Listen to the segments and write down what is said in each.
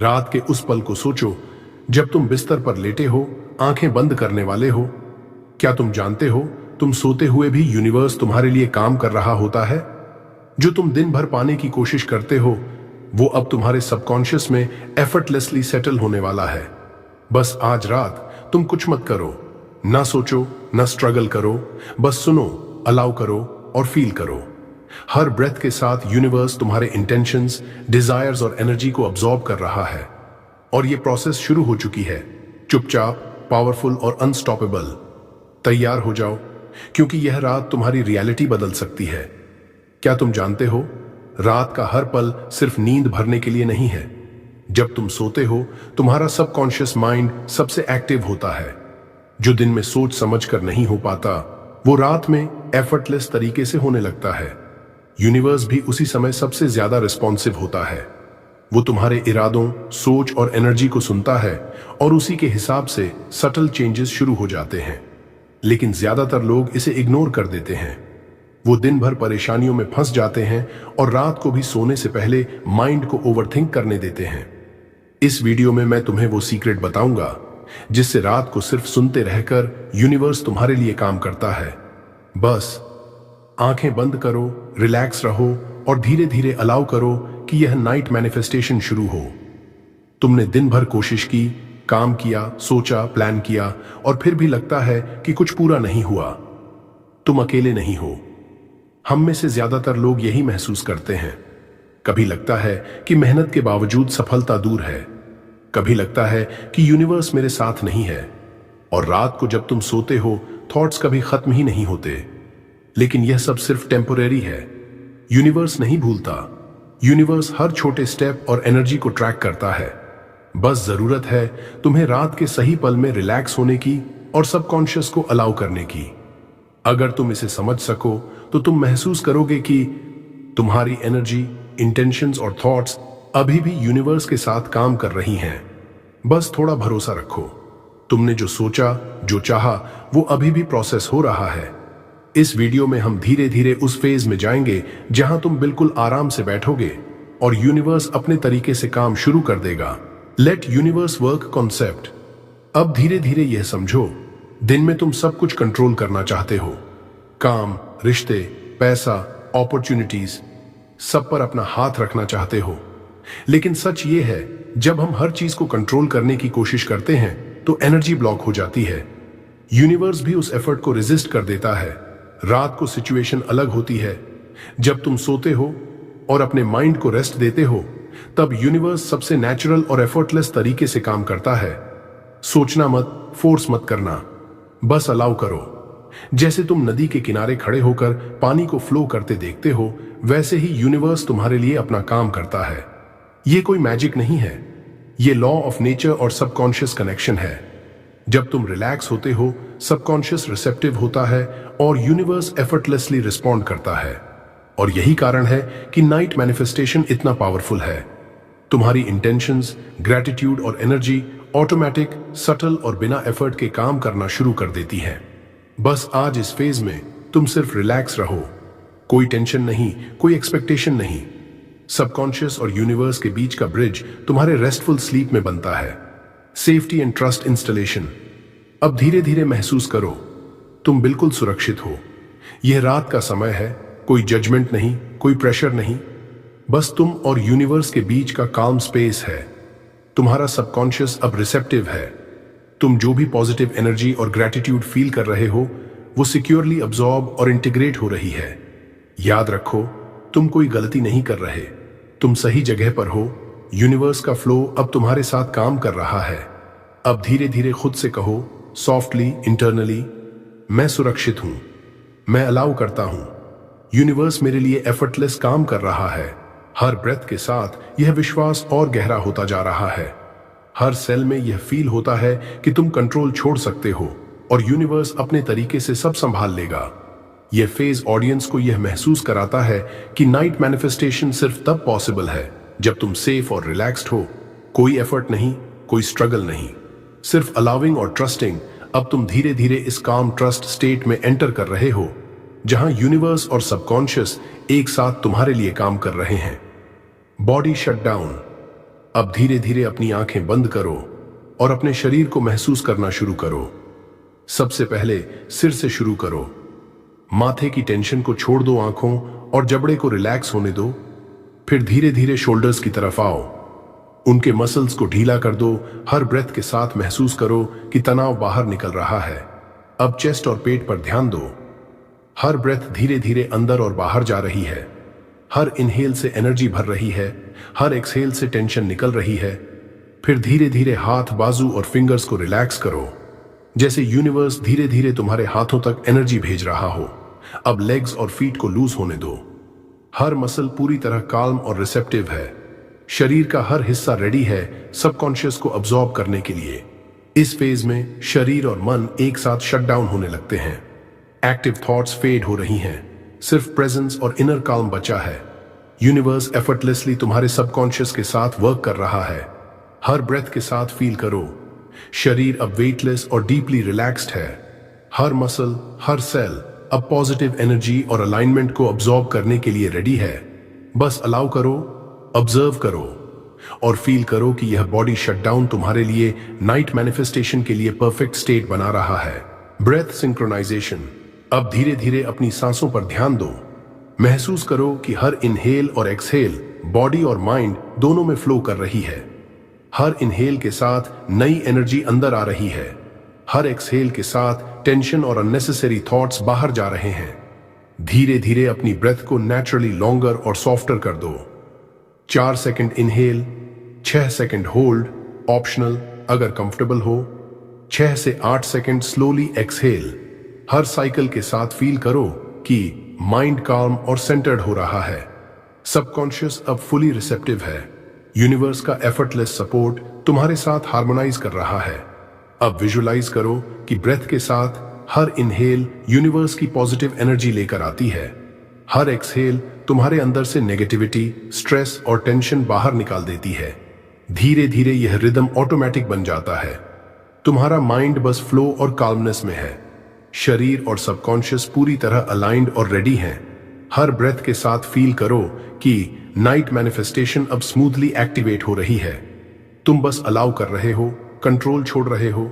रात के उस पल को सोचो जब तुम बिस्तर पर लेटे हो, आंखें बंद करने वाले हो। क्या तुम जानते हो, तुम सोते हुए भी यूनिवर्स तुम्हारे लिए काम कर रहा होता है। जो तुम दिन भर पाने की कोशिश करते हो वो अब तुम्हारे सबकॉन्शियस में एफर्टलेसली सेटल होने वाला है। बस आज रात तुम कुछ मत करो, ना सोचो, ना स्ट्रगल करो, बस सुनो, अलाउ करो और फील करो। हर ब्रेथ के साथ यूनिवर्स तुम्हारे इंटेंशंस, डिजायर्स और एनर्जी को अब्सॉर्ब कर रहा है और ये प्रोसेस शुरू हो चुकी है। चुपचाप, पावरफुल और अनस्टॉपेबल। तैयार हो जाओ, क्योंकि यह रात तुम्हारी रियलिटी बदल सकती है। क्या तुम जानते हो, रात का हर पल सिर्फ नींद भरने के लिए नहीं है। जब तुम सोते हो तुम्हारा सबकॉन्शियस माइंड सबसे एक्टिव होता है। जो दिन में सोच समझ कर नहीं हो पाता वो रात में एफर्टलेस तरीके से होने लगता है। यूनिवर्स भी उसी समय सबसे ज्यादा रिस्पॉन्सिव होता है। वो तुम्हारे इरादों, सोच और एनर्जी को सुनता है और उसी के हिसाब से सटल चेंजेस शुरू हो जाते हैं। लेकिन ज्यादातर लोग इसे इग्नोर कर देते हैं। वो दिन भर परेशानियों में फंस जाते हैं और रात को भी सोने से पहले माइंड को ओवरथिंक करने देते हैं। इस वीडियो में मैं तुम्हें वो सीक्रेट बताऊंगा जिससे रात को सिर्फ सुनते रहकर यूनिवर्स तुम्हारे लिए काम करता है। बस आंखें बंद करो, रिलैक्स रहो और धीरे धीरे अलाउ करो कि यह नाइट मैनिफेस्टेशन शुरू हो। तुमने दिन भर कोशिश की, काम किया, सोचा, प्लान किया और फिर भी लगता है कि कुछ पूरा नहीं हुआ। तुम अकेले नहीं हो। हम में से ज्यादातर लोग यही महसूस करते हैं। कभी लगता है कि मेहनत के बावजूद सफलता दूर है, कभी लगता है कि यूनिवर्स मेरे साथ नहीं है। और रात को जब तुम सोते हो थॉट्स कभी खत्म ही नहीं होते। लेकिन यह सब सिर्फ टेम्पोरेरी है। यूनिवर्स नहीं भूलता। यूनिवर्स हर छोटे स्टेप और एनर्जी को ट्रैक करता है। बस जरूरत है तुम्हें रात के सही पल में रिलैक्स होने की और सबकॉन्शियस को अलाउ करने की। अगर तुम इसे समझ सको तो तुम महसूस करोगे कि तुम्हारी एनर्जी, इंटेंशंस और थॉट्स अभी भी यूनिवर्स के साथ काम कर रही हैं। बस थोड़ा भरोसा रखो। तुमने जो सोचा, जो चाहा, वो अभी भी प्रोसेस हो रहा है। इस वीडियो में हम धीरे धीरे उस फेज में जाएंगे जहां तुम बिल्कुल आराम से बैठोगे और यूनिवर्स अपने तरीके से काम शुरू कर देगा। Let universe work concept. अब धीरे धीरे यह समझो, दिन में तुम सब कुछ कंट्रोल करना चाहते हो। काम, रिश्ते, पैसा, अपॉर्चुनिटीज, सब पर अपना हाथ रखना चाहते हो। लेकिन सच ये है, जब हम हर चीज को कंट्रोल करने की कोशिश करते हैं तो एनर्जी ब्लॉक हो जाती है। यूनिवर्स भी उस एफर्ट को रेजिस्ट कर देता है। रात को सिचुएशन अलग होती है। जब तुम सोते हो और अपने माइंड को रेस्ट देते हो तब यूनिवर्स सबसे नेचुरल और एफर्टलेस तरीके से काम करता है। सोचना मत, फोर्स मत करना, बस अलाउ करो। जैसे तुम नदी के किनारे खड़े होकर पानी को फ्लो करते देखते हो, वैसे ही यूनिवर्स तुम्हारे लिए अपना काम करता है। ये कोई मैजिक नहीं है, ये लॉ ऑफ नेचर और सबकॉन्शियस कनेक्शन है। जब तुम रिलैक्स होते हो सबकॉन्शियस रिसेप्टिव होता है और यूनिवर्स एफर्टलेसली रिस्पॉन्ड करता है। और यही कारण है कि नाइट मैनिफेस्टेशन इतना पावरफुल है। तुम्हारी इंटेंशंस, ग्रैटिट्यूड और एनर्जी ऑटोमेटिक, सटल और बिना एफर्ट के काम करना शुरू कर देती है। बस आज इस फेज में तुम सिर्फ रिलैक्स रहो। कोई टेंशन नहीं, कोई एक्सपेक्टेशन नहीं। सबकॉन्शियस और यूनिवर्स के बीच का ब्रिज तुम्हारे रेस्टफुल स्लीप में बनता है। Safety and trust installation. अब धीरे धीरे महसूस करो, तुम बिल्कुल सुरक्षित हो। यह रात का समय है, कोई जजमेंट नहीं, कोई प्रेशर नहीं। बस तुम और यूनिवर्स के बीच का काम स्पेस है। तुम्हारा सबकॉन्शियस अब रिसेप्टिव है। तुम जो भी पॉजिटिव एनर्जी और ग्रैटिट्यूड फील कर रहे हो वो सिक्योरली अब्सॉर्ब और इंटीग्रेट हो रही है। याद रखो, तुम कोई गलती नहीं कर रहे, तुम सही जगह पर हो। यूनिवर्स का फ्लो अब तुम्हारे साथ काम कर रहा है। अब धीरे धीरे खुद से कहो, सॉफ्टली, इंटरनली, मैं सुरक्षित हूं, मैं अलाउ करता हूं। यूनिवर्स मेरे लिए एफर्टलेस काम कर रहा है। हर ब्रेथ के साथ यह विश्वास और गहरा होता जा रहा है। हर सेल में यह फील होता है कि तुम कंट्रोल छोड़ सकते हो और यूनिवर्स अपने तरीके से सब संभाल लेगा। यह फेज ऑडियंस को यह महसूस कराता है कि नाइट मैनिफेस्टेशन सिर्फ तब पॉसिबल है जब तुम सेफ और रिलैक्स्ड हो। कोई एफर्ट नहीं, कोई स्ट्रगल नहीं, सिर्फ अलाउिंग और ट्रस्टिंग। अब तुम धीरे धीरे इस काम ट्रस्ट स्टेट में एंटर कर रहे हो जहां यूनिवर्स और सबकॉन्शियस एक साथ तुम्हारे लिए काम कर रहे हैं। Body shut down. अब धीरे धीरे अपनी आंखें बंद करो और अपने शरीर को महसूस करना शुरू करो। सबसे पहले सिर से शुरू करो। माथे की टेंशन को छोड़ दो, आंखों और जबड़े को रिलैक्स होने दो। फिर धीरे धीरे शोल्डर्स की तरफ आओ, उनके मसल्स को ढीला कर दो। हर ब्रेथ के साथ महसूस करो कि तनाव बाहर निकल रहा है। अब चेस्ट और पेट पर ध्यान दो। हर ब्रेथ धीरे धीरे अंदर और बाहर जा रही है। हर इनहेल से एनर्जी भर रही है, हर एक्सहेल से टेंशन निकल रही है। फिर धीरे धीरे हाथ, बाजू और फिंगर्स को रिलैक्स करो, जैसे यूनिवर्स धीरे धीरे तुम्हारे हाथों तक एनर्जी भेज रहा हो। अब लेग्स और फीट को लूज होने दो। हर मसल पूरी तरह काल्म और रिसेप्टिव है। शरीर का हर हिस्सा रेडी है सबकॉन्शियस को अब्सॉर्ब करने के लिए। इस फेज में शरीर और मन एक साथ शट डाउन होने लगते हैं। एक्टिव थॉट्स फेड हो रही हैं, सिर्फ प्रेजेंस और इनर काल्म बचा है। यूनिवर्स एफर्टलेसली तुम्हारे सबकॉन्शियस के साथ वर्क कर रहा है। हर ब्रेथ के साथ फील करो, शरीर अब वेटलेस और डीपली रिलैक्स्ड है। हर मसल, हर सेल अब पॉजिटिव एनर्जी और अलाइनमेंट को अब्सॉर्ब करने के लिए रेडी है। बस अलाउ करो, ऑब्जर्व करो और फील करो कि यह बॉडी शटडाउन तुम्हारे लिए नाइट मैनिफेस्टेशन के लिए परफेक्ट स्टेट बना रहा है। Breath synchronisation. अब धीरे धीरे अपनी सांसों पर ध्यान दो। महसूस करो कि हर इनहेल और एक्सहेल बॉडी और माइंड दोनों में फ्लो कर रही है। हर इनहेल के साथ नई एनर्जी अंदर आ रही है, हर एक्सहेल के साथ टेंशन और अननेसेसरी थॉट्स बाहर जा रहे हैं। धीरे धीरे अपनी ब्रेथ को नेचुरली लॉन्गर और सॉफ्टर कर दो। 4 second inhale, 6 second hold, optional अगर कंफर्टेबल हो। 6 से 8 सेकंड स्लोली एक्सहेल। हर साइकिल के साथ फील करो कि माइंड काल्म और सेंटर्ड हो रहा है। सबकॉन्शियस अब फुली रिसेप्टिव है। यूनिवर्स का एफर्टलेस सपोर्ट तुम्हारे साथ हार्मोनाइज कर रहा है। अब विजुअलाइज करो कि ब्रेथ के साथ हर इनहेल यूनिवर्स की पॉजिटिव एनर्जी लेकर आती है। हर एक्सहेल तुम्हारे अंदर से नेगेटिविटी, स्ट्रेस और टेंशन बाहर निकाल देती है। धीरे धीरे यह रिदम ऑटोमेटिक बन जाता है। तुम्हारा माइंड बस फ्लो और काल्मनेस में है। शरीर और सबकॉन्शियस पूरी तरह अलाइंड और रेडी हैं। हर ब्रेथ के साथ फील करो कि नाइट मैनिफेस्टेशन अब स्मूथली एक्टिवेट हो रही है। तुम बस अलाउ कर रहे हो, कंट्रोल छोड़ रहे हो।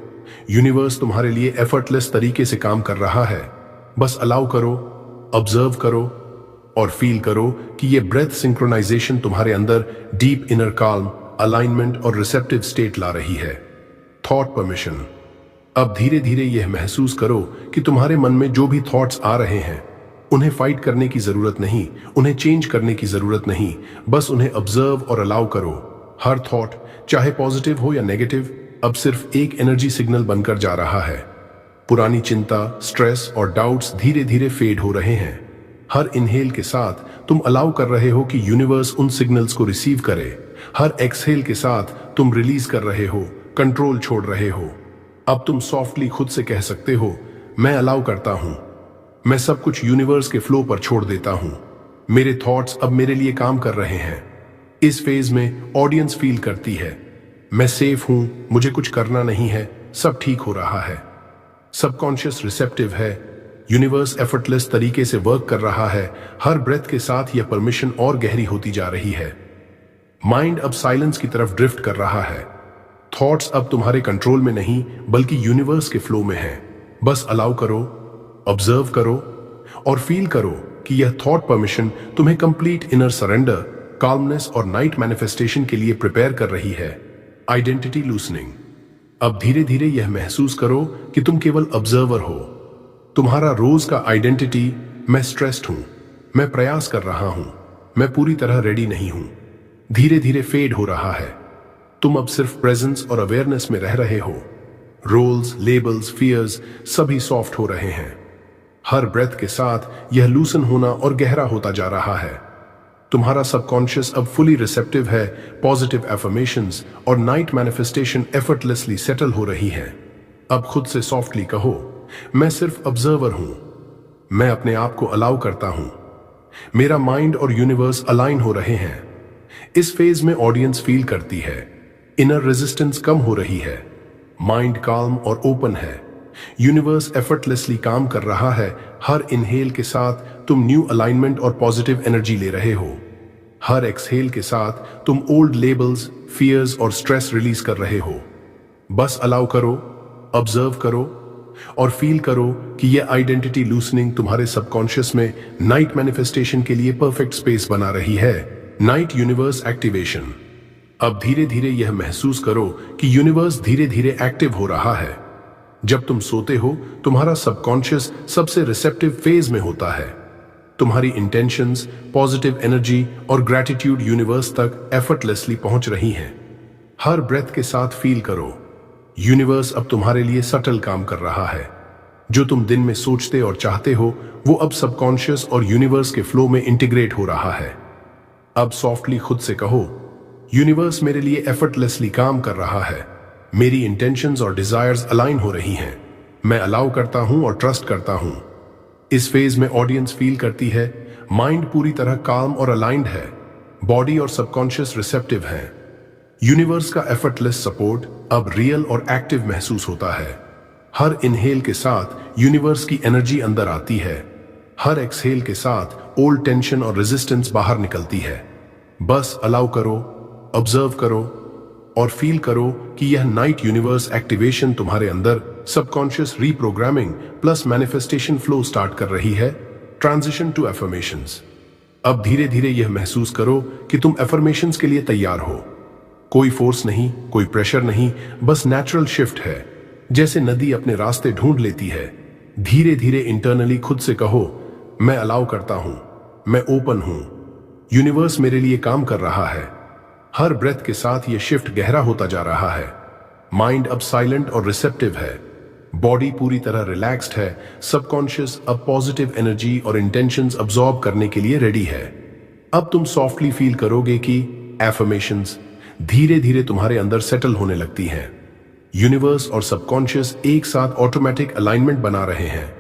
यूनिवर्स तुम्हारे लिए एफर्टलेस तरीके से काम कर रहा है। बस अलाउ करो, ऑब्जर्व करो और फील करो कि ये ब्रेथ सिंक्रोनाइजेशन तुम्हारे अंदर डीप इनर काल्म, अलाइनमेंट और रिसेप्टिव स्टेट ला रही है। Thought permission. अब धीरे धीरे यह महसूस करो कि तुम्हारे मन में जो भी थॉट्स आ रहे हैं उन्हें फाइट करने की जरूरत नहीं, उन्हें चेंज करने की जरूरत नहीं। बस उन्हें ऑब्जर्व और अलाउ करो। हर थॉट, चाहे पॉजिटिव हो या नेगेटिव, अब सिर्फ एक एनर्जी सिग्नल बनकर जा रहा है। पुरानी चिंता, स्ट्रेस और डाउट्स धीरे धीरे फेड हो रहे हैं। हर इनहेल के साथ तुम अलाउ कर रहे हो कि यूनिवर्स उन सिग्नल्स को रिसीव करे। हर एक्सहेल के साथ तुम रिलीज कर रहे हो, कंट्रोल छोड़ रहे हो। अब तुम सॉफ्टली खुद से कह सकते हो, मैं अलाउ करता हूं, मैं सब कुछ यूनिवर्स के फ्लो पर छोड़ देता हूं। मेरे थॉट्स अब मेरे लिए काम कर रहे हैं। इस फेज में ऑडियंस फील करती है, मैं सेफ हूं, मुझे कुछ करना नहीं है, सब ठीक हो रहा है। सबकॉन्शियस रिसेप्टिव है। यूनिवर्स एफर्टलेस तरीके से वर्क कर रहा है। हर ब्रेथ के साथ यह परमिशन और गहरी होती जा रही है। माइंड अब साइलेंस की तरफ ड्रिफ्ट कर रहा है। थॉट्स अब तुम्हारे कंट्रोल में नहीं बल्कि यूनिवर्स के फ्लो में हैं। बस अलाउ करो, ऑब्जर्व करो और फील करो कि यह थॉट परमिशन तुम्हें कंप्लीट इनर सरेंडर, काल्मनेस और नाइट मैनिफेस्टेशन के लिए प्रिपेयर कर रही है। आइडेंटिटी लूसनिंग। अब धीरे धीरे यह महसूस करो कि तुम केवल ऑब्जर्वर हो। तुम्हारा रोज का आइडेंटिटी, मैं स्ट्रेस्ड हूं, मैं प्रयास कर रहा हूं, मैं पूरी तरह रेडी नहीं हूं, धीरे धीरे फेड हो रहा है। तुम अब सिर्फ प्रेजेंस और अवेयरनेस में रह रहे हो। रोल्स, लेबल्स, फियर्स सभी सॉफ्ट हो रहे हैं। हर ब्रेथ के साथ यह लूसन होना और गहरा होता जा रहा है। तुम्हारा सबकॉन्शियस अब फुली रिसेप्टिव है। पॉजिटिव एफर्मेशंस और नाइट मैनिफेस्टेशन एफर्टलेसली सेटल हो रही है। अब खुद से सॉफ्टली कहो, मैं सिर्फ ऑब्जर्वर हूं, मैं अपने आप को अलाउ करता हूं। मेरा माइंड और यूनिवर्स अलाइन हो रहे हैं। इस फेज में ऑडियंस फील करती है, इनर रेजिस्टेंस कम हो रही है, माइंड काल्म और ओपन है। यूनिवर्स एफर्टलेसली काम कर रहा है। हर इनहेल के साथ तुम न्यू अलाइनमेंट और पॉजिटिव एनर्जी ले रहे हो। हर एक्सहेल के साथ तुम ओल्ड लेबल्स, फियर्स और स्ट्रेस रिलीज कर रहे हो। बस अलाउ करो, ऑब्जर्व करो और फील करो कि यह आइडेंटिटी लूसनिंग तुम्हारे सबकॉन्शियस में नाइट मैनिफेस्टेशन के लिए परफेक्ट स्पेस बना रही है। Night universe activation. अब धीरे धीरे यह महसूस करो कि यूनिवर्स धीरे धीरे एक्टिव हो रहा है। जब तुम सोते हो, तुम्हारा सबकॉन्शियस सबसे रिसेप्टिव फेज में होता है। तुम्हारी इंटेंशंस, पॉजिटिव एनर्जी और ग्रैटिट्यूड यूनिवर्स तक एफर्टलेसली पहुंच रही हैं। हर ब्रेथ के साथ फील करो, यूनिवर्स अब तुम्हारे लिए सटल काम कर रहा है। जो तुम दिन में सोचते और चाहते हो, वो अब सबकॉन्शियस और यूनिवर्स के फ्लो में इंटीग्रेट हो रहा है। अब सॉफ्टली खुद से कहो, यूनिवर्स मेरे लिए एफर्टलेसली काम कर रहा है। मेरी इंटेंशंस और डिजायर्स अलाइन हो रही हैं। मैं अलाउ करता हूं और ट्रस्ट करता हूं। इस फेज में ऑडियंस फील करती है, माइंड पूरी तरह काम और अलाइंड है, बॉडी और सबकॉन्शियस रिसेप्टिव है। यूनिवर्स का एफर्टलेस सपोर्ट अब रियल और एक्टिव महसूस होता है। हर इनहेल के साथ यूनिवर्स की एनर्जी अंदर आती है। हर एक्सहेल के साथ ओल्ड टेंशन और रेजिस्टेंस बाहर निकलती है। बस अलाउ करो, ऑब्जर्व करो और फील करो कि यह नाइट यूनिवर्स एक्टिवेशन तुम्हारे अंदर subconscious reprogramming plus manifestation flow start कर रही है। Transition to affirmations. अब धीरे धीरे यह महसूस करो कि तुम एफर्मेशंस के लिए तैयार हो। कोई फोर्स नहीं, कोई प्रेशर नहीं, बस नेचुरल शिफ्ट है। जैसे नदी अपने रास्ते ढूंढ लेती है। धीरे धीरे इंटरनली खुद से कहो, मैं अलाउ करता हूं, मैं ओपन हूं, यूनिवर्स मेरे लिए काम कर रहा है। हर ब्रेथ के साथ यह शिफ्ट गहरा होता जा रहा है। माइंड अब साइलेंट और रिसेप्टिव है। बॉडी पूरी तरह रिलैक्स्ड है। सबकॉन्शियस अब पॉजिटिव एनर्जी और इंटेंशंस अब्सॉर्ब करने के लिए रेडी है। अब तुम सॉफ्टली फील करोगे कि एफर्मेशंस धीरे धीरे तुम्हारे अंदर सेटल होने लगती हैं। यूनिवर्स और सबकॉन्शियस एक साथ ऑटोमेटिक अलाइनमेंट बना रहे हैं।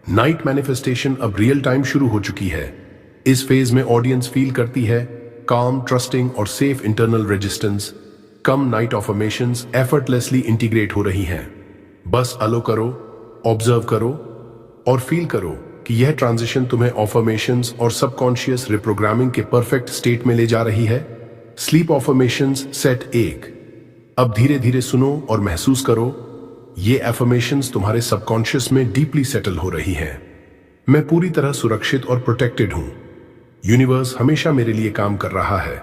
नाइट मैनिफेस्टेशन अब रियल टाइम शुरू हो चुकी है। इस फेज में ऑडियंस फील करती है काम, ट्रस्टिंग और सेफ इंटरनल रेजिस्टेंस। कम नाइट अफर्मेशंस एफर्टलेसली इंटीग्रेट हो रही हैं। बस अलो करो, ऑब्जर्व करो और फील करो कि यह ट्रांजिशन तुम्हें अफर्मेशंस और सबकॉन्शियस रिप्रोग्रामिंग के परफेक्ट स्टेट में ले जा रही है। Sleep affirmations set 1। अब धीरे धीरे सुनो और महसूस करो, ये एफर्मेशंस तुम्हारे सबकॉन्शियस में डीपली सेटल हो रही हैं। मैं पूरी तरह सुरक्षित और प्रोटेक्टेड हूं। यूनिवर्स हमेशा मेरे लिए काम कर रहा है।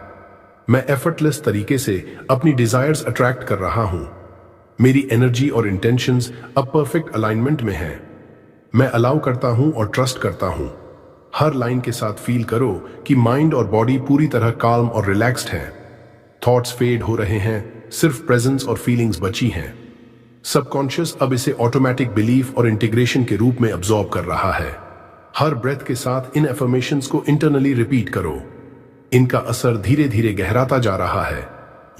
मैं एफर्टलेस तरीके से अपनी डिजायर्स अट्रैक्ट कर रहा हूं। मेरी एनर्जी और इंटेंशंस अब परफेक्ट अलाइनमेंट में हैं। मैं अलाउ करता हूं और ट्रस्ट करता हूं। हर लाइन के साथ फील करो कि माइंड और बॉडी पूरी तरह काल्म और रिलैक्स्ड हैं। थॉट्स फेड हो रहे हैं, सिर्फ प्रेजेंस और फीलिंग्स बची हैं। सबकॉन्शियस अब इसे ऑटोमेटिक बिलीफ और इंटीग्रेशन के रूप में अब्सॉर्ब कर रहा है। हर ब्रेथ के साथ इन एफर्मेशंस को इंटरनली रिपीट करो। इनका असर धीरे धीरे गहराता जा रहा है।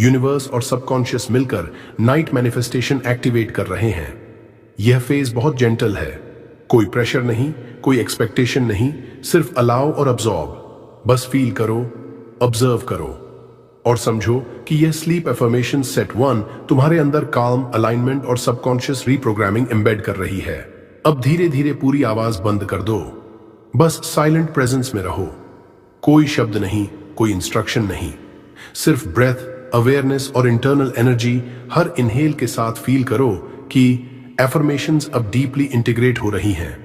यूनिवर्स और सबकॉन्शियस मिलकर नाइट मैनिफेस्टेशन एक्टिवेट कर रहे हैं। यह फेज बहुत जेंटल है। कोई प्रेशर नहीं, कोई एक्सपेक्टेशन नहीं, सिर्फ अलाउ और अब्सॉर्ब। बस फील करो, ऑब्जर्व करो और समझो कि यह स्लीप एफर्मेशन सेट 1 तुम्हारे अंदर काल्म, अलाइनमेंट और सबकॉन्शियस रीप्रोग्रामिंग एम्बेड कर रही है। अब धीरे धीरे पूरी आवाज बंद कर दो। बस साइलेंट प्रेजेंस में रहो। कोई शब्द नहीं, कोई इंस्ट्रक्शन नहीं, सिर्फ ब्रेथ, अवेयरनेस और इंटरनल एनर्जी। हर इनहेल के साथ फील करो कि एफर्मेशंस अब डीपली इंटीग्रेट हो रही हैं।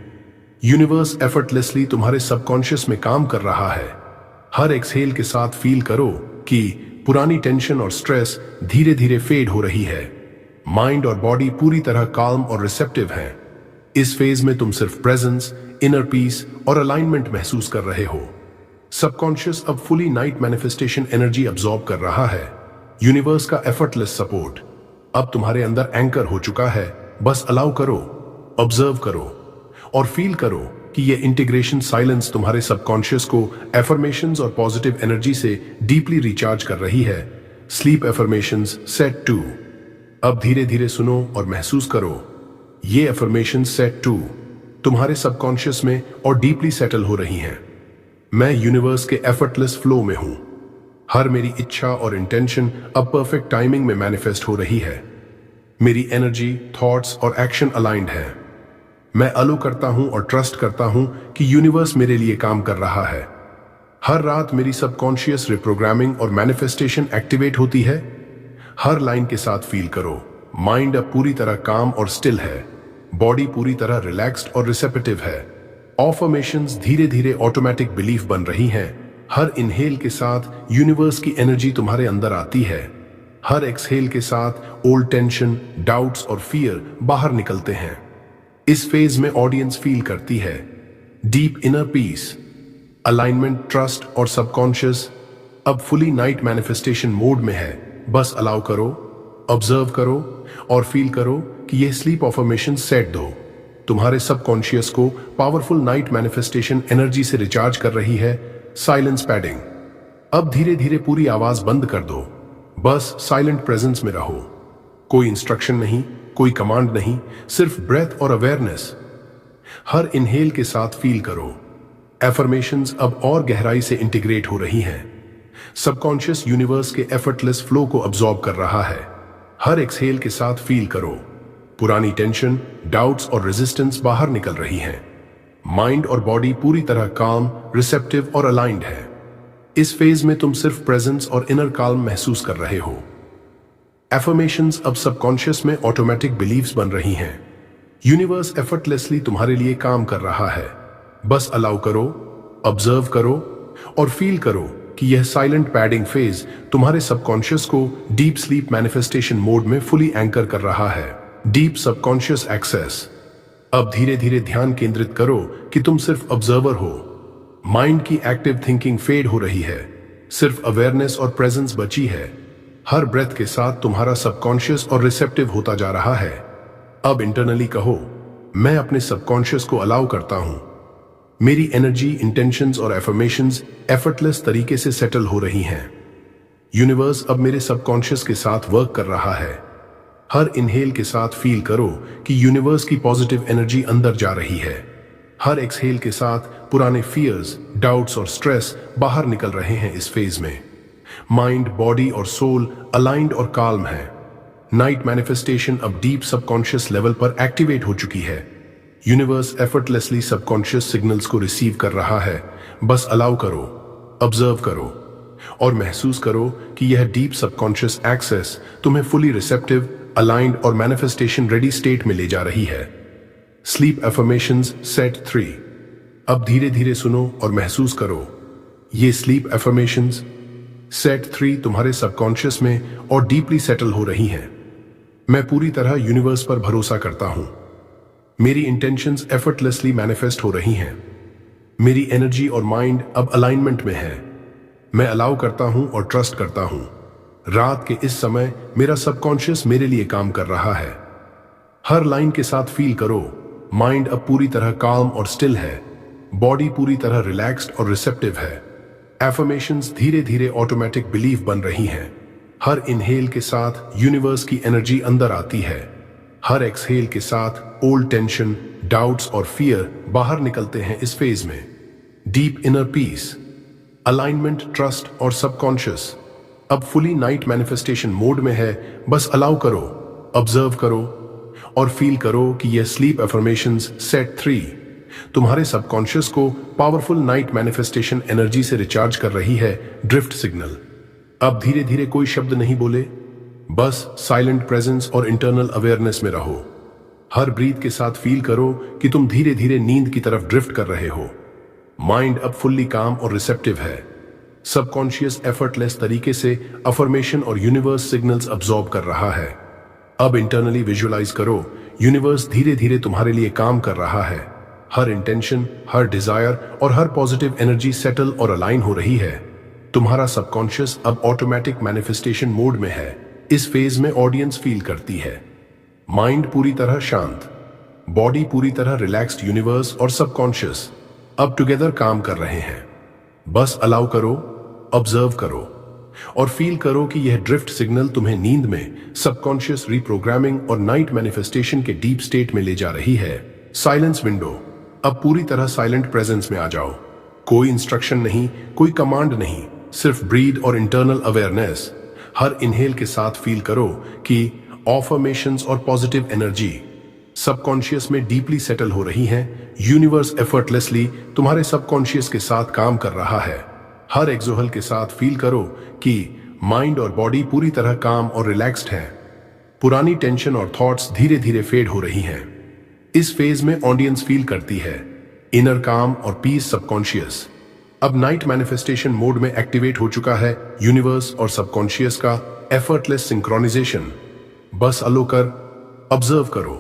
यूनिवर्स एफर्टलेसली तुम्हारे सबकॉन्शियस में काम कर रहा है। हर एक्सहेल के साथ फील करो कि पुरानी टेंशन और स्ट्रेस धीरे धीरे फेड हो रही है। माइंड और बॉडी पूरी तरह काल्म और रिसेप्टिव हैं। इस फेज में तुम सिर्फ प्रेजेंस, इनर पीस और अलाइनमेंट महसूस कर रहे हो। सबकॉन्शियस अब fully night manifestation energy absorb कर रहा है। यूनिवर्स का एफर्टलेस सपोर्ट अब तुम्हारे अंदर एंकर हो चुका है। बस अलाउ करो, ऑब्जर्व करो और फील करो कि यह इंटीग्रेशन साइलेंस तुम्हारे सबकॉन्शियस को एफर्मेशंस और पॉजिटिव एनर्जी से डीपली रिचार्ज कर रही है। Sleep affirmations set 2। अब धीरे धीरे सुनो और महसूस करो, ये एफर्मेशंस सेट 2 तुम्हारे सबकॉन्शियस में और डीपली सेटल हो रही हैं। मैं यूनिवर्स के एफर्टलेस फ्लो में हूं। हर मेरी इच्छा और इंटेंशन अब परफेक्ट टाइमिंग में मैनिफेस्ट हो रही है। मेरी एनर्जी, थॉट्स और एक्शन अलाइंड है। मैं अलो करता हूं और ट्रस्ट करता हूं कि यूनिवर्स मेरे लिए काम कर रहा है। हर रात मेरी सबकॉन्शियस रिप्रोग्रामिंग और मैनिफेस्टेशन एक्टिवेट होती है। हर लाइन के साथ फील करो, माइंड अब पूरी तरह काम और स्टिल है, बॉडी पूरी तरह रिलैक्स्ड और रिसेप्टिव है। अफर्मेशंस धीरे धीरे ऑटोमेटिक बिलीफ बन रही हैं। हर इनहेल के साथ यूनिवर्स की एनर्जी तुम्हारे अंदर आती है। हर एक्सहेल के साथ ओल्ड टेंशन, डाउट्स और फियर बाहर निकलते हैं। इस फेज में ऑडियंस फील करती है deep inner peace, alignment, trust और सबकॉन्शियस अब फुली नाइट मैनिफेस्टेशन मोड में है। बस अलाउ करो, ऑब्जर्व करो और फील करो कि यह स्लीप अफर्मेशन सेट दो तुम्हारे सबकॉन्शियस को पावरफुल नाइट मैनिफेस्टेशन एनर्जी से रिचार्ज कर रही है। साइलेंस पैडिंग, अब धीरे धीरे पूरी आवाज बंद कर दो, बस साइलेंट प्रेजेंस में रहो। कोई इंस्ट्रक्शन नहीं, कोई कमांड नहीं, सिर्फ ब्रेथ और अवेयरनेस। हर इनहेल के साथ फील करो एफर्मेशंस अब और गहराई से इंटीग्रेट हो रही हैं। सबकॉन्शियस यूनिवर्स के एफर्टलेस फ्लो को अब्सॉर्ब कर रहा है। हर एक्सहेल के साथ फील करो पुरानी टेंशन, डाउट्स और रेजिस्टेंस बाहर निकल रही हैं। माइंड और बॉडी पूरी तरह काम, रिसेप्टिव और अलाइंड है। इस फेज में तुम सिर्फ प्रेजेंस और इनर काल्म महसूस कर रहे हो। एफर्मेशंस अब सबकॉन्शियस में ऑटोमेटिक बिलीव्स बन रही हैं। यूनिवर्स एफर्टलेसली तुम्हारे लिए काम कर रहा है। बस अलाउ करो, ऑब्जर्व करो और फील करो कि यह साइलेंट पैडिंग फेज तुम्हारे सबकॉन्शियस को डीप स्लीप मैनिफेस्टेशन मोड में फुली एंकर कर रहा है। डीप सबकॉन्शियस एक्सेस, अब धीरे धीरे ध्यान केंद्रित करो कि तुम सिर्फ ऑब्जर्वर हो। माइंड की एक्टिव थिंकिंग फेड हो रही है, सिर्फ अवेयरनेस और प्रेजेंस बची है। हर ब्रेथ के साथ तुम्हारा सबकॉन्शियस और रिसेप्टिव होता जा रहा है। अब इंटरनली कहो, मैं अपने सबकॉन्शियस को अलाउ करता हूं। मेरी एनर्जी, इंटेंशंस और एफर्मेशंस एफर्टलेस तरीके से सेटल हो रही हैं। यूनिवर्स अब मेरे सबकॉन्शियस के साथ वर्क कर रहा है। हर इनहेल के साथ फील करो कि यूनिवर्स की पॉजिटिव एनर्जी अंदर जा रही है। हर एक्सहेल के साथ पुराने फियर्स, डाउट्स और स्ट्रेस बाहर निकल रहे हैं। इस फेज में माइंड, बॉडी और सोल अलाइंड और काल्म है। नाइट मैनिफेस्टेशन अब डीप सबकॉन्शियस लेवल पर एक्टिवेट हो चुकी है। यूनिवर्स एफर्टलेसली सबकॉन्शियस सिग्नल्स को रिसीव कर रहा है। बस अलाउ करो, ऑब्जर्व करो और महसूस करो कि यह डीप सबकॉन्शियस एक्सेस तुम्हें फुली रिसेप्टिव, अलाइंड और मैनिफेस्टेशन रेडी स्टेट में ले जा रही है। स्लीप एफर्मेशंस सेट 3, अब धीरे धीरे सुनो और महसूस करो। ये स्लीप एफर्मेशंस सेट 3 तुम्हारे सबकॉन्शियस में और डीपली सेटल हो रही हैं। मैं पूरी तरह यूनिवर्स पर भरोसा करता हूं। मेरी इंटेंशंस एफर्टलेसली मैनिफेस्ट हो रही हैं। मेरी एनर्जी और माइंड अब अलाइनमेंट में है। मैं अलाउ करता हूं और ट्रस्ट करता हूं। रात के इस समय मेरा सबकॉन्शियस मेरे लिए काम कर रहा है। हर लाइन के साथ फील करो, माइंड अब पूरी तरह काम और स्टिल है, बॉडी पूरी तरह रिलैक्स्ड और रिसेप्टिव है। एफर्मेशंस धीरे धीरे ऑटोमेटिक बिलीफ बन रही हैं। हर इनहेल के साथ यूनिवर्स की एनर्जी अंदर आती है। हर एक्सहेल के साथ ओल्ड टेंशन, डाउट्स और फियर बाहर निकलते हैं। इस फेज में deep inner peace, alignment, trust और सबकॉन्शियस अब फुली नाइट मैनिफेस्टेशन मोड में है। बस अलाउ करो, ऑब्जर्व करो और फील करो कि यह स्लीप एफर्मेशंस सेट 3 तुम्हारे सबकॉन्शियस को पावरफुल नाइट मैनिफेस्टेशन एनर्जी से रिचार्ज कर रही है। ड्रिफ्ट सिग्नल, अब धीरे धीरे कोई शब्द नहीं बोले, बस साइलेंट प्रेजेंस और इंटरनल अवेयरनेस में रहो। हर ब्रीथ के साथ फील करो कि तुम धीरे धीरे नींद की तरफ ड्रिफ्ट कर रहे हो। माइंड अब फुल्ली काम और रिसेप्टिव है। सबकॉन्शियस एफर्टलेस तरीके से अफर्मेशन और यूनिवर्स सिग्नल्स अब्सॉर्ब कर रहा है। अब इंटरनली विजुअलाइज करो, यूनिवर्स धीरे धीरे तुम्हारे लिए काम कर रहा है। हर इंटेंशन, हर डिजायर और हर पॉजिटिव एनर्जी सेटल और अलाइन हो रही है। तुम्हारा सबकॉन्शियस अब ऑटोमेटिक मैनिफेस्टेशन मोड में है। इस फेज में ऑडियंस फील करती है माइंड पूरी तरह शांत, बॉडी पूरी तरह रिलैक्स्ड। यूनिवर्स और सबकॉन्शियस अब टुगेदर काम कर रहे हैं। बस अलाउ करो, ऑब्जर्व करो और फील करो कि यह ड्रिफ्ट सिग्नल तुम्हें नींद में सबकॉन्शियस रिप्रोग्रामिंग और नाइट मैनिफेस्टेशन के डीप स्टेट में ले जा रही है। साइलेंस विंडो, अब पूरी तरह साइलेंट प्रेजेंस में आ जाओ। कोई इंस्ट्रक्शन नहीं, कोई कमांड नहीं, सिर्फ ब्रीद और इंटरनल अवेयरनेस। हर इनहेल के साथ फील करो कि अफर्मेशंस और पॉजिटिव एनर्जी सबकॉन्शियस में डीपली सेटल हो रही हैं। यूनिवर्स एफर्टलेसली तुम्हारे सबकॉन्शियस के साथ काम कर रहा है। हर एक्सोहल के साथ फील करो कि माइंड और बॉडी पूरी तरह काम और रिलैक्स्ड है। पुरानी टेंशन और थॉट्स धीरे धीरे फेड हो रही हैं। इस फेज में ऑडियंस फील करती है इनर काम और पीस सबकॉन्शियस। अब नाइट मैनिफेस्टेशन मोड में एक्टिवेट हो चुका है यूनिवर्स और सबकॉन्शियस का एफर्टलेस सिंक्रोनाइजेशन। बस अलो कर, ऑब्जर्व करो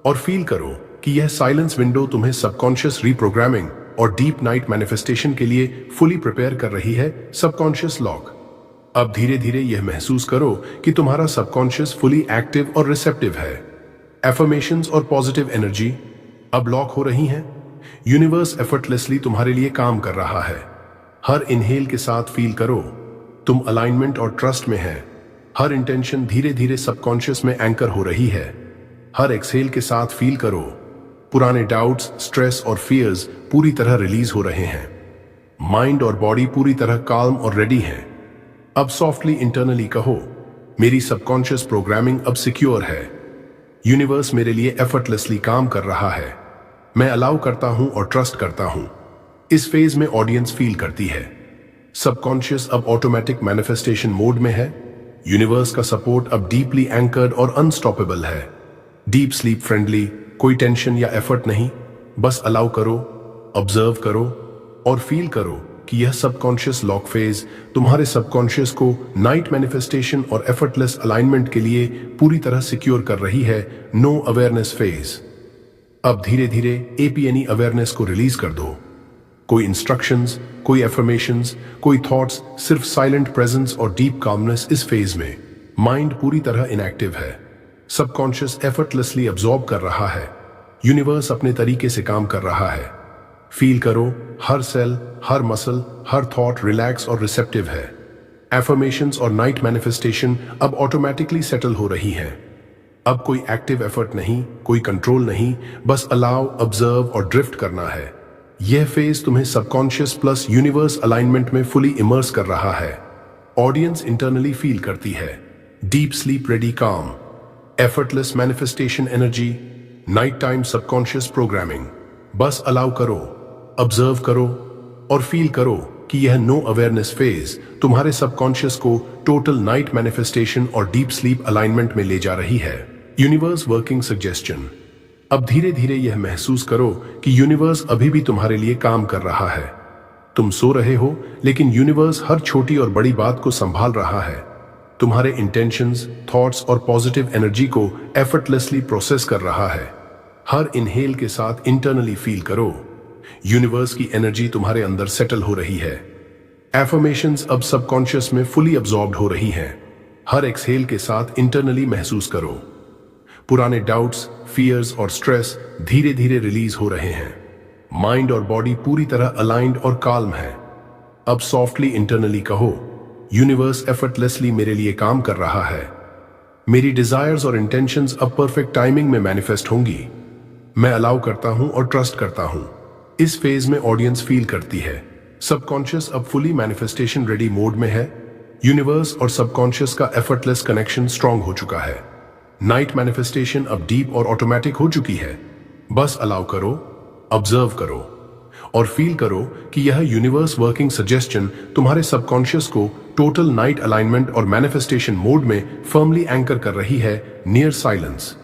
और फील करो कि यह साइलेंस विंडो तुम्हें सबकॉन्शियस रीप्रोग्रामिंग और डीप नाइट मैनिफेस्टेशन के लिए फुली प्रिपेयर कर रही है। Subconscious lock. अब धीरे धीरे यह महसूस करो कि तुम्हारा सबकॉन्शियस फुली एक्टिव और रिसेप्टिव है। एफर्मेशंस और पॉजिटिव एनर्जी अब लॉक हो रही हैं। यूनिवर्स एफर्टलेसली तुम्हारे लिए काम कर रहा है। हर इनहेल के साथ फील करो तुम अलाइनमेंट और ट्रस्ट में है। हर इंटेंशन धीरे धीरे सबकॉन्शियस में एंकर हो रही है। हर एक्सहेल के साथ फील करो पुराने डाउट्स, स्ट्रेस और फियर्स पूरी तरह रिलीज हो रहे हैं। माइंड और बॉडी पूरी तरह काल्म और रेडी हैं। अब सॉफ्टली इंटरनली कहो, मेरी सबकॉन्शियस प्रोग्रामिंग अब सिक्योर है। यूनिवर्स मेरे लिए एफर्टलेसली काम कर रहा है। मैं अलाउ करता हूं और ट्रस्ट करता हूं। इस फेज में ऑडियंस फील करती है सबकॉन्शियस अब ऑटोमेटिक मैनिफेस्टेशन मोड में है। यूनिवर्स का सपोर्ट अब डीपली एंकर्ड और अनस्टॉपेबल है। डीप स्लीप फ्रेंडली, कोई टेंशन या एफर्ट नहीं। बस अलाउ करो, ऑब्जर्व करो और फील करो कि यह सबकॉन्शियस लॉक फेज तुम्हारे सबकॉन्शियस को नाइट मैनिफेस्टेशन और एफर्टलेस अलाइनमेंट के लिए पूरी तरह सिक्योर कर रही है। No awareness phase. अब धीरे धीरे एपीएनई अवेयरनेस को रिलीज कर दो। कोई इंस्ट्रक्शंस, कोई एफर्मेशंस, कोई थॉट्स, सिर्फ साइलेंट प्रेजेंस और डीप कामनेस। इस फेज में माइंड पूरी तरह इनएक्टिव है। सबकॉन्शियस एफर्टलेसली अब्सॉर्ब कर रहा है। यूनिवर्स अपने तरीके से काम कर रहा है। फील करो हर सेल, हर मसल, हर थॉट रिलैक्स और रिसेप्टिव है। एफर्मेशंस और नाइट मैनिफेस्टेशन अब ऑटोमेटिकली सेटल हो रही हैं। अब कोई एक्टिव एफर्ट नहीं, कोई कंट्रोल नहीं, बस अलाउ, ऑब्जर्व और ड्रिफ्ट करना है। यह फेज तुम्हें सबकॉन्शियस प्लस यूनिवर्स अलाइनमेंट में फुली इमर्स कर रहा है। ऑडियंस इंटरनली फील करती है डीप स्लीप रेडी काम, effortless manifestation energy, night time subconscious programming. बस अलाउ करो, ऑब्जर्व करो और फील करो कि यह नो अवेयरनेस फेज तुम्हारे सबकॉन्शियस को टोटल नाइट मैनिफेस्टेशन और डीप स्लीप अलाइनमेंट में ले जा रही है। Universe working suggestion. अब धीरे धीरे यह महसूस करो कि यूनिवर्स अभी भी तुम्हारे लिए काम कर रहा है। तुम सो रहे हो लेकिन यूनिवर्स हर छोटी और बड़ी बात को संभाल रहा है। तुम्हारे इंटेंशंस, थॉट्स और पॉजिटिव एनर्जी को एफर्टलेसली प्रोसेस कर रहा है। हर इनहेल के साथ इंटरनली फील करो यूनिवर्स की एनर्जी तुम्हारे अंदर सेटल हो रही है। एफर्मेशंस अब सबकॉन्शियस में फुली अब्सॉर्ब्ड हो रही हैं। हर एक्सहेल के साथ इंटरनली महसूस करो पुराने डाउट्स, फियर्स और स्ट्रेस धीरे धीरे रिलीज हो रहे हैं। माइंड और बॉडी पूरी तरह अलाइंड और काल्म है। अब सॉफ्टली इंटरनली कहो, यूनिवर्स एफर्टलेसली मेरे लिए काम कर रहा है। मेरी डिजायर्स और इंटेंशंस अब परफेक्ट टाइमिंग में मैनिफेस्ट होंगी। मैं अलाउ करता हूं और ट्रस्ट करता हूं। इस फेज में ऑडियंस फील करती है सबकॉन्शियस अब फुली मैनिफेस्टेशन रेडी मोड में है। यूनिवर्स और सबकॉन्शियस का एफर्टलेस कनेक्शन स्ट्रांग हो चुका है। नाइट मैनिफेस्टेशन अब डीप और ऑटोमेटिक हो चुकी है। बस अलाउ करो, ऑब्जर्व करो और फील करो कि यह यूनिवर्स वर्किंग सजेशन तुम्हारे सबकॉन्शियस को टोटल नाइट अलाइनमेंट और मैनिफेस्टेशन मोड में फर्मली एंकर कर रही है। Near silence.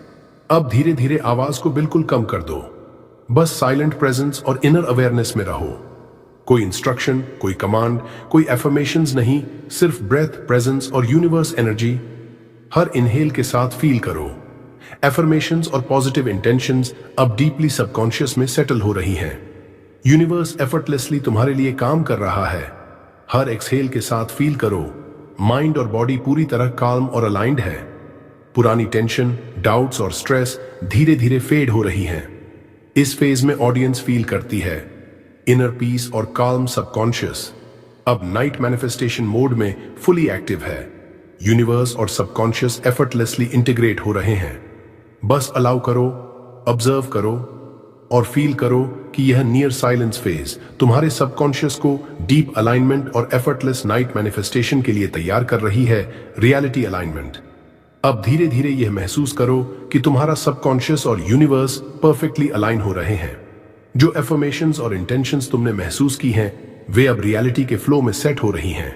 अब धीरे धीरे आवाज को बिल्कुल कम कर दो। बस साइलेंट प्रेजेंस और इनर अवेयरनेस में रहो। कोई इंस्ट्रक्शन, कोई कमांड, कोई एफर्मेशंस नहीं, सिर्फ ब्रेथ, प्रेजेंस और यूनिवर्स एनर्जी। हर इनहेल के साथ फील करो एफर्मेशंस और पॉजिटिव इंटेंशंस अब डीपली सबकॉन्शियस में सेटल हो रही हैं। यूनिवर्स एफर्टलेसली तुम्हारे लिए काम कर रहा है। हर एक्सहेल के साथ फील करो माइंड और बॉडी पूरी तरह काल्म और अलाइंड है। पुरानी टेंशन, डाउट्स और स्ट्रेस धीरे धीरे फेड हो रही हैं। इस फेज में ऑडियंस फील करती है इनर पीस और काल्म सबकॉन्शियस अब नाइट मैनिफेस्टेशन मोड में फुली एक्टिव है। यूनिवर्स और सबकॉन्शियस एफर्टलेसली इंटीग्रेट हो रहे हैं। बस अलाउ करो, ऑब्जर्व करो और फील करो कि यह नियर साइलेंस फेज तुम्हारे सबकॉन्शियस को डीप अलाइनमेंट और एफर्टलेस नाइट मैनिफेस्टेशन के लिए तैयार कर रही है। Reality alignment. अब धीरे धीरे यह महसूस करो कि तुम्हारा सबकॉन्शियस और यूनिवर्स परफेक्टली अलाइन हो रहे हैं। जो एफर्मेशंस और इंटेंशंस तुमने महसूस की हैं, वे अब रियलिटी के फ्लो में सेट हो रही हैं।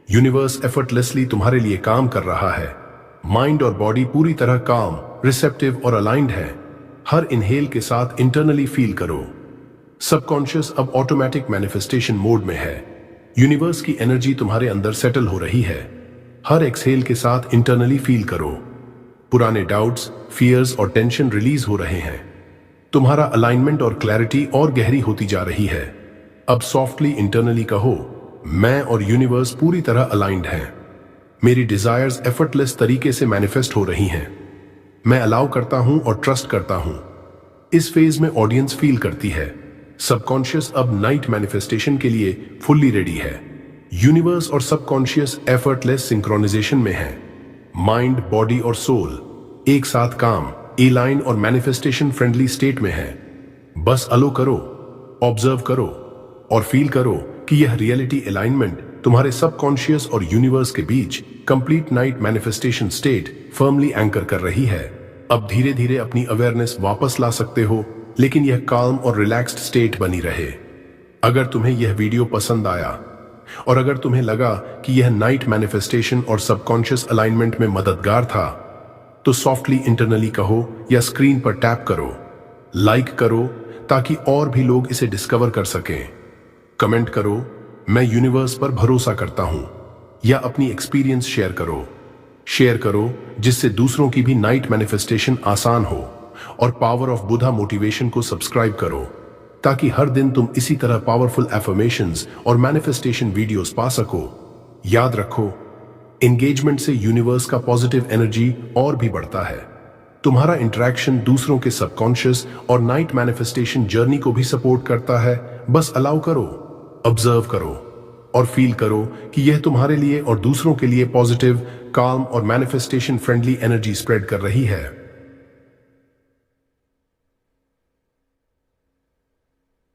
यूनिवर्स एफर्टलेसली तुम्हारे लिए काम कर रहा है। माइंड और बॉडी पूरी तरह काम, रिसेप्टिव और अलाइंड है। हर इनहेल के साथ इंटरनली फील करो, सबकॉन्शियस अब ऑटोमेटिक मैनिफेस्टेशन मोड में है। यूनिवर्स की एनर्जी तुम्हारे अंदर सेटल हो रही है। हर एक्सहेल के साथ इंटरनली फील करो, पुराने डाउट्स, फियर्स और टेंशन रिलीज हो रहे हैं। तुम्हारा अलाइनमेंट और क्लैरिटी और गहरी होती जा रही है। अब सॉफ्टली इंटरनली कहो, मैं और यूनिवर्स पूरी तरह अलाइंड हैं। मेरी डिजायर्स एफर्टलेस तरीके से मैनिफेस्ट हो रही हैं। मैं अलाउ करता हूं और ट्रस्ट करता हूं। इस फेज में ऑडियंस फील करती है, सबकॉन्शियस अब नाइट मैनिफेस्टेशन के लिए फुल्ली रेडी है। यूनिवर्स और सबकॉन्शियस एफर्टलेस सिंक्रोनाइजेशन में है। माइंड, बॉडी और सोल एक साथ काम, एलाइन और मैनिफेस्टेशन फ्रेंडली स्टेट में है। बस अलो करो, ऑब्जर्व करो और फील करो कि यह रियलिटी अलाइनमेंट तुम्हारे सबकॉन्शियस और यूनिवर्स के बीच complete night manifestation state firmly anchor कर रही है। अब धीरे धीरे अपनी अवेयरनेस वापस ला सकते हो, लेकिन यह काल्म और रिलैक्स्ड स्टेट बनी रहे। अगर तुम्हें यह वीडियो पसंद आया और अगर तुम्हें लगा कि यह नाइट मैनिफेस्टेशन और सबकॉन्शियस अलाइनमेंट में मददगार था, तो सॉफ्टली इंटरनली कहो या स्क्रीन पर टैप करो, लाइक करो ताकि और भी लोग इसे डिस्कवर कर सकें। कमेंट करो, मैं यूनिवर्स पर भरोसा करता हूं, या अपनी एक्सपीरियंस शेयर करो जिससे दूसरों की भी नाइट मैनिफेस्टेशन आसान हो। और पावर ऑफ बुधा मोटिवेशन को सब्सक्राइब करो ताकि हर दिन तुम इसी तरह पावरफुल एफर्मेशंस और मैनिफेस्टेशन वीडियोस पा सको। याद रखो, एंगेजमेंट से यूनिवर्स का पॉजिटिव एनर्जी और भी बढ़ता है। तुम्हारा इंटरेक्शन दूसरों के सबकॉन्शियस और नाइट मैनिफेस्टेशन जर्नी को भी सपोर्ट करता है। बस अलाउ करो, ऑब्जर्व करो और फील करो कि यह तुम्हारे लिए और दूसरों के लिए पॉजिटिव, काम और मैनिफेस्टेशन फ्रेंडली एनर्जी स्प्रेड कर रही है।